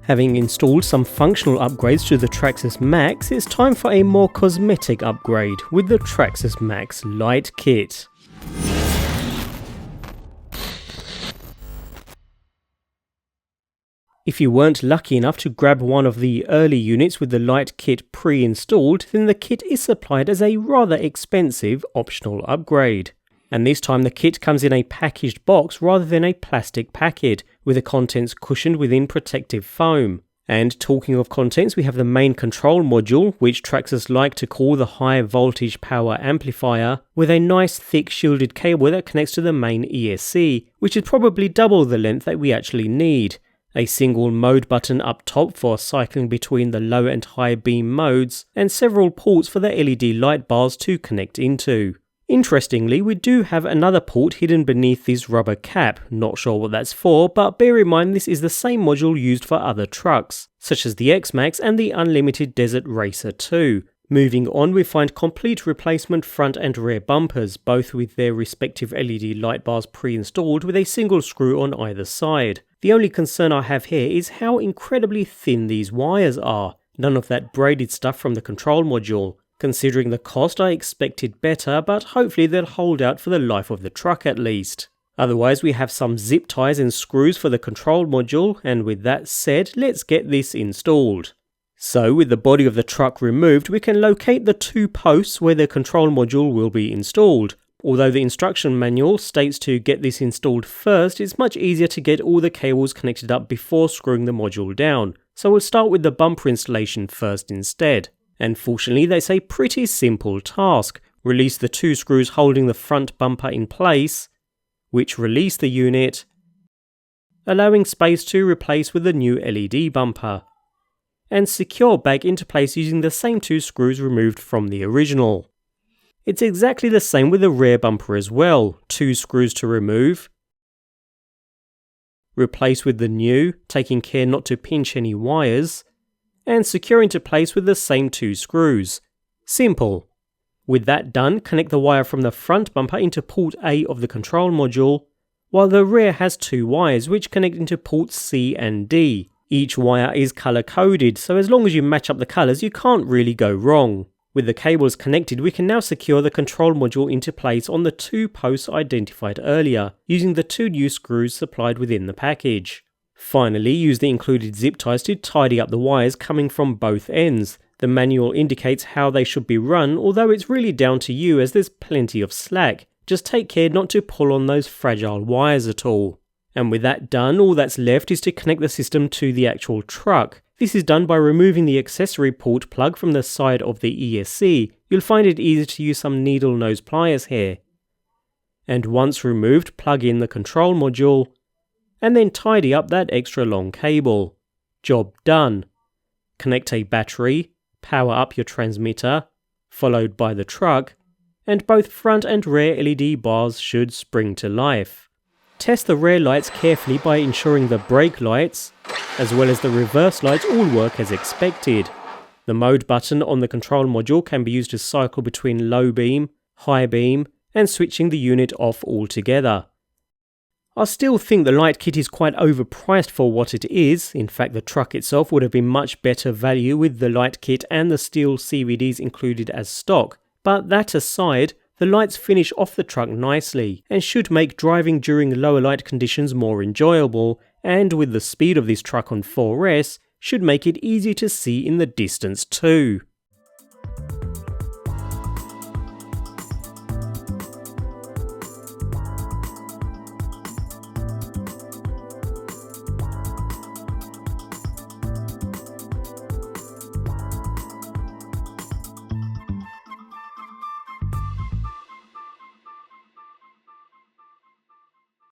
Having installed some functional upgrades to the Traxxas Maxx, it's time for a more cosmetic upgrade with the Traxxas Maxx Light Kit. If you weren't lucky enough to grab one of the early units with the Light Kit pre-installed, then the kit is supplied as a rather expensive optional upgrade. And this time the kit comes in a packaged box rather than a plastic packet, with the contents cushioned within protective foam. And talking of contents, we have the main control module, which Traxxas like to call the high voltage power amplifier, with a nice thick shielded cable that connects to the main ESC, which is probably double the length that we actually need. A single mode button up top for cycling between the low and high beam modes, and several ports for the LED light bars to connect into. Interestingly, we do have another port hidden beneath this rubber cap, not sure what that's for, but bear in mind this is the same module used for other trucks, such as the X-Maxx and the Unlimited Desert Racer 2. Moving on, we find complete replacement front and rear bumpers, both with their respective LED light bars pre-installed with a single screw on either side. The only concern I have here is how incredibly thin these wires are, none of that braided stuff from the control module. Considering the cost, I expected better, but hopefully they'll hold out for the life of the truck at least. Otherwise, we have some zip ties and screws for the control module, and with that said, let's get this installed. So, with the body of the truck removed, we can locate the two posts where the control module will be installed. Although the instruction manual states to get this installed first, it's much easier to get all the cables connected up before screwing the module down, so we'll start with the bumper installation first instead. And fortunately, that's a pretty simple task. Release the two screws holding the front bumper in place, which release the unit, allowing space to replace with the new LED bumper, and secure back into place using the same two screws removed from the original. It's exactly the same with the rear bumper as well. Two screws to remove, replace with the new, taking care not to pinch any wires, and secure into place with the same two screws. Simple. With that done, connect the wire from the front bumper into port A of the control module, while the rear has two wires which connect into ports C and D. Each wire is color coded, so as long as you match up the colors you can't really go wrong. With the cables connected, we can now secure the control module into place on the two posts identified earlier, using the two new screws supplied within the package. Finally, use the included zip ties to tidy up the wires coming from both ends. The manual indicates how they should be run, although it's really down to you as there's plenty of slack. Just take care not to pull on those fragile wires at all. And with that done, all that's left is to connect the system to the actual truck. This is done by removing the accessory port plug from the side of the ESC. You'll find it easy to use some needle nose pliers here. And once removed, plug in the control module, and then tidy up that extra long cable. Job done. Connect a battery, power up your transmitter, followed by the truck, and both front and rear LED bars should spring to life. Test the rear lights carefully by ensuring the brake lights, as well as the reverse lights, all work as expected. The mode button on the control module can be used to cycle between low beam, high beam, and switching the unit off altogether. I still think the light kit is quite overpriced for what it is. In fact, the truck itself would have been much better value with the light kit and the steel CVDs included as stock. But that aside, the lights finish off the truck nicely and should make driving during lower light conditions more enjoyable, and with the speed of this truck on 4S, should make it easy to see in the distance too.